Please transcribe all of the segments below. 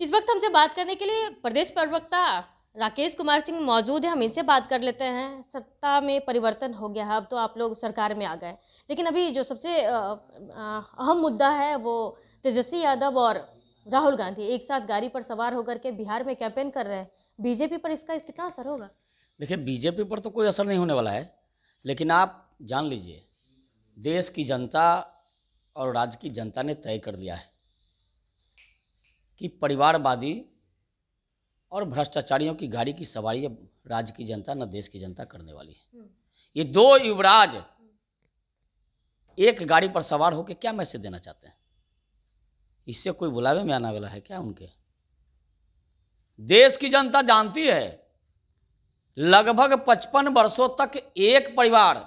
इस वक्त हमसे बात करने के लिए प्रदेश प्रवक्ता राकेश कुमार सिंह मौजूद है। हम इनसे बात कर लेते हैं। सत्ता में परिवर्तन हो गया है, अब तो आप लोग सरकार में आ गए, लेकिन अभी जो सबसे अहम मुद्दा है वो तेजस्वी यादव और राहुल गांधी एक साथ गाड़ी पर सवार होकर के बिहार में कैंपेन कर रहे हैं। बीजेपी पर इसका कितना असर होगा? देखिए, बीजेपी पर तो कोई असर नहीं होने वाला है, लेकिन आप जान लीजिए देश की जनता और राज्य की जनता ने तय कर दिया है कि परिवारवादी और भ्रष्टाचारियों की गाड़ी की सवारी अब राज्य की जनता न देश की जनता करने वाली है। ये दो युवराज एक गाड़ी पर सवार होकर क्या मैसेज देना चाहते हैं? इससे कोई बुलावे में आने वाला है क्या उनके? देश की जनता जानती है लगभग 55 वर्षों तक एक परिवार,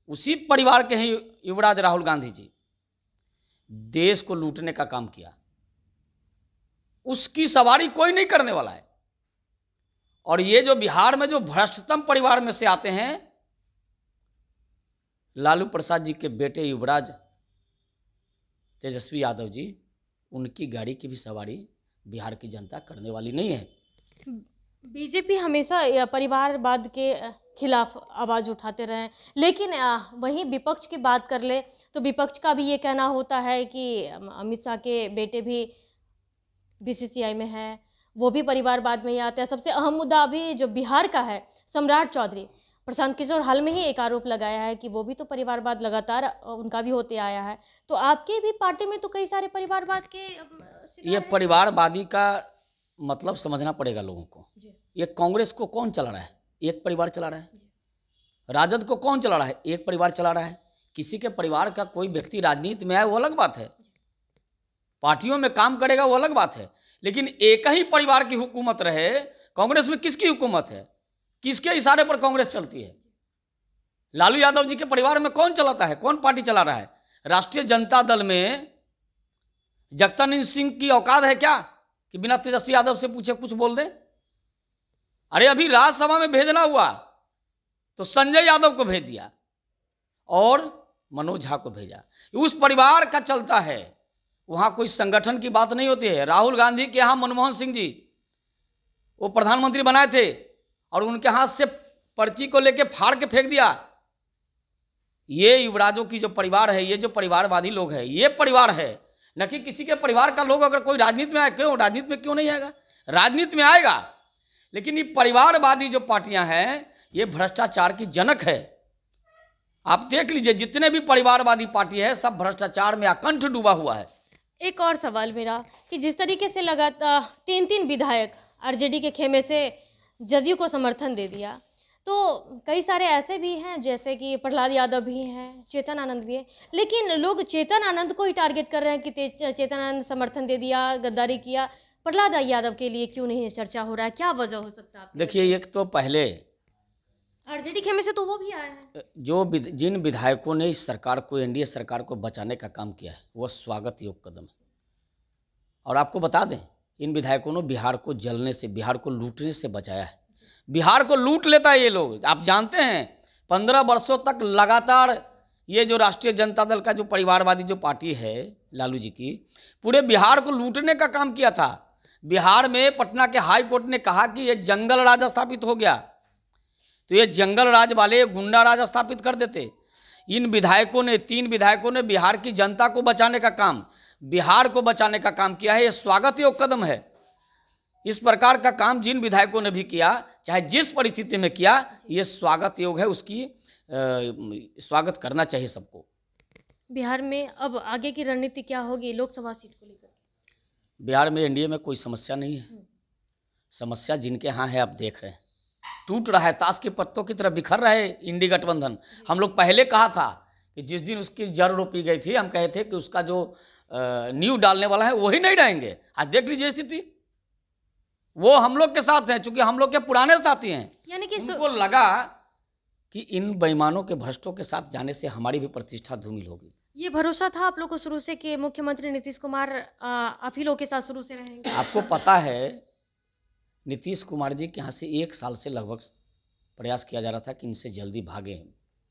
उसी परिवार के ही युवराज राहुल गांधी जी देश को लूटने का काम किया। उसकी सवारी कोई नहीं करने वाला है। और ये जो बिहार में जो भ्रष्टतम परिवार में से आते हैं, लालू प्रसाद जी के बेटे युवराज तेजस्वी यादव जी, उनकी गाड़ी की भी सवारी बिहार की जनता करने वाली नहीं है। बीजेपी हमेशा परिवारवाद के खिलाफ आवाज़ उठाते रहे, लेकिन वहीं विपक्ष की बात कर ले तो विपक्ष का भी ये कहना होता है कि अमित शाह के बेटे भी बीसीसीआई में है, वो भी परिवारवाद में ही आते हैं। सबसे अहम मुद्दा अभी जो बिहार का है, सम्राट चौधरी, प्रशांत किशोर हाल में ही एक आरोप लगाया है कि वो भी तो परिवारवाद लगातार उनका भी होते आया है। तो आपके भी पार्टी में तो कई सारे परिवारवाद के ये परिवारवादी का मतलब समझना पड़ेगा लोगों को। ये कांग्रेस को कौन चला रहा है? एक परिवार चला रहा है। राजद को कौन चला रहा है? एक परिवार चला रहा है। किसी के परिवार का कोई व्यक्ति राजनीति में आए वो अलग बात है, पार्टियों में काम करेगा वो अलग बात है, लेकिन एक ही परिवार की हुकूमत रहे। कांग्रेस में किसकी हुकूमत है? किसके इशारे पर कांग्रेस चलती है? लालू यादव जी के परिवार में कौन चलाता है? कौन पार्टी चला रहा है? राष्ट्रीय जनता दल में जगतानंद सिंह की औकात है क्या कि बिना तेजस्वी यादव से पूछे कुछ बोल दे? अरे अभी राज्यसभा में भेजना हुआ तो संजय यादव को भेज दिया और मनोज झा को भेजा। उस परिवार का चलता है, वहां कोई संगठन की बात नहीं होती है। राहुल गांधी के यहाँ मनमोहन सिंह जी वो प्रधानमंत्री बनाए थे और उनके हाथ से पर्ची को लेके फाड़ के फेंक दिया। ये युवराजों की जो परिवार है, ये जो परिवारवादी लोग हैं, ये परिवार है, न कि किसी के परिवार का लोग अगर कोई राजनीति में आए। क्यों राजनीति में क्यों नहीं आएगा? राजनीति में आएगा, लेकिन ये परिवारवादी जो पार्टियां हैं ये भ्रष्टाचार की जनक है। आप देख लीजिए जितने भी परिवारवादी पार्टी है सब भ्रष्टाचार में अकंठ डूबा हुआ है। एक और सवाल मेरा कि जिस तरीके से लगातार 3 विधायक आरजेडी के खेमे से जदयू को समर्थन दे दिया, तो कई सारे ऐसे भी हैं जैसे कि प्रहलाद यादव भी हैं, चेतन आनंद भी है, लेकिन लोग चेतन आनंद को ही टारगेट कर रहे हैं कि चेतन आनंद समर्थन दे दिया, गद्दारी किया। प्रहलाद यादव के लिए क्यों नहीं चर्चा हो रहा है? क्या वजह हो सकता है? देखिए, एक तो पहले आरजेडी खेमे से तो वो भी आए हैं। जिन विधायकों ने इस सरकार को, एनडीए सरकार को बचाने का काम किया है, वो स्वागत योग्य कदम है। और आपको बता दें, इन विधायकों ने बिहार को जलने से, बिहार को लूटने से बचाया है। बिहार को लूट लेता है ये लोग। आप जानते हैं 15 वर्षों तक लगातार ये जो राष्ट्रीय जनता दल का जो परिवारवादी जो पार्टी है लालू जी की, पूरे बिहार को लूटने का काम किया था। बिहार में पटना के हाई कोर्ट ने कहा कि ये जंगल राज स्थापित हो गया, तो ये जंगल राज वाले गुंडा राज स्थापित कर देते। इन विधायकों ने, 3 विधायकों ने बिहार की जनता को बचाने का काम, बिहार को बचाने का काम किया है। ये स्वागत योग्य कदम है। इस प्रकार का काम जिन विधायकों ने भी किया, चाहे जिस परिस्थिति में किया, ये स्वागत योग्य है। उसकी स्वागत करना चाहिए सबको। बिहार में अब आगे की रणनीति क्या होगी लोकसभा सीट को लेकर? बिहार में एनडीए में कोई समस्या नहीं है। समस्या जिनके यहाँ है आप देख रहे हैं, टूट रहा है, ताश के पत्तों की तरह बिखर रहा है इंडी गठबंधन। हम लोग पहले कहा था कि जिस दिन उसकी जड़ रोपी गई थी, हम कहे थे कि उसका जो नींव डालने वाला है वही नहीं डालेंगे। आज देख लीजिए स्थिति, वो हम लोग के साथ हैं, चूंकि हम लोग के पुराने साथी हैं। यानी कि उनको लगा कि इन बेईमानों के, भ्रष्टों के साथ जाने से हमारी भी प्रतिष्ठा धूमिल होगी। ये भरोसा था आप लोग को शुरू से कि मुख्यमंत्री नीतीश कुमार आप ही लोग के साथ शुरू से रहेंगे? आपको पता है नीतीश कुमार जी के यहाँ से 1 साल से लगभग प्रयास किया जा रहा था कि इनसे जल्दी भागें,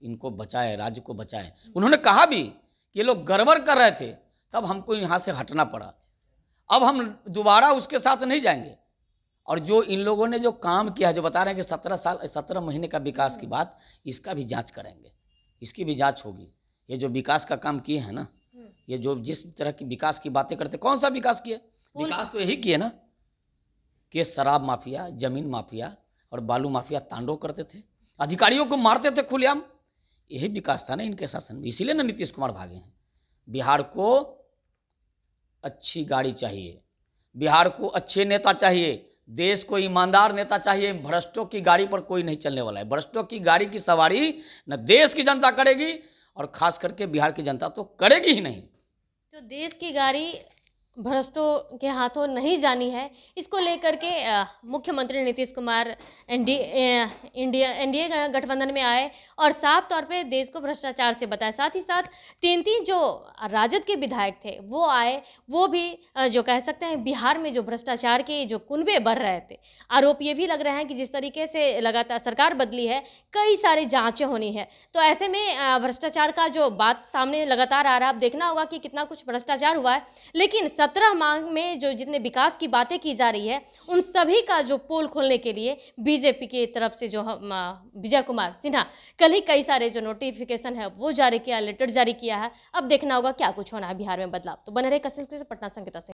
इनको बचाए, राज्य को बचाए। उन्होंने कहा भी कि ये लोग गड़बड़ कर रहे थे, तब हमको यहाँ से हटना पड़ा। अब हम दोबारा उसके साथ नहीं जाएंगे। और जो इन लोगों ने जो काम किया है, जो बता रहे हैं कि 17 महीने का विकास की बात, इसका भी जांच करेंगे, इसकी भी जांच होगी। ये जो विकास का काम किए हैं ना, ये जो जिस तरह की विकास की बातें करते, कौन सा विकास किए? विकास तो यही किए ना कि शराब माफिया, जमीन माफिया और बालू माफिया तांडव करते थे, अधिकारियों को मारते थे खुलेआम। यही विकास था ना इनके शासन में, इसीलिए ना नीतीश कुमार भागे हैं। बिहार को अच्छी गाड़ी चाहिए, बिहार को अच्छे नेता चाहिए, देश को ईमानदार नेता चाहिए। भ्रष्टों की गाड़ी पर कोई नहीं चलने वाला है। भ्रष्टों की गाड़ी की सवारी न देश की जनता करेगी और खास करके बिहार की जनता तो करेगी ही नहीं। तो देश की गाड़ी भ्रष्टों के हाथों नहीं जानी है, इसको लेकर के मुख्यमंत्री नीतीश कुमार एनडीए गठबंधन में आए और साफ तौर पे देश को भ्रष्टाचार से बताया। साथ ही साथ तीन जो राजद के विधायक थे वो आए, वो भी जो कह सकते हैं बिहार में जो भ्रष्टाचार के जो कुनबे बढ़ रहे थे, आरोप ये भी लग रहे हैं कि जिस तरीके से लगातार सरकार बदली है, कई सारी जाँचें होनी है। तो ऐसे में भ्रष्टाचार का जो बात सामने लगातार आ रहा है, अब देखना होगा कि कितना कुछ भ्रष्टाचार हुआ है। लेकिन 17 माह में जो जितने विकास की बातें की जा रही है, उन सभी का जो पोल खोलने के लिए बीजेपी की तरफ से जो विजय कुमार सिन्हा कल ही कई सारे जो नोटिफिकेशन है वो जारी किया, लेटर जारी किया है। अब देखना होगा क्या कुछ होना है बिहार में बदलाव। तो बने रहे कसरत से पटना संगीता से।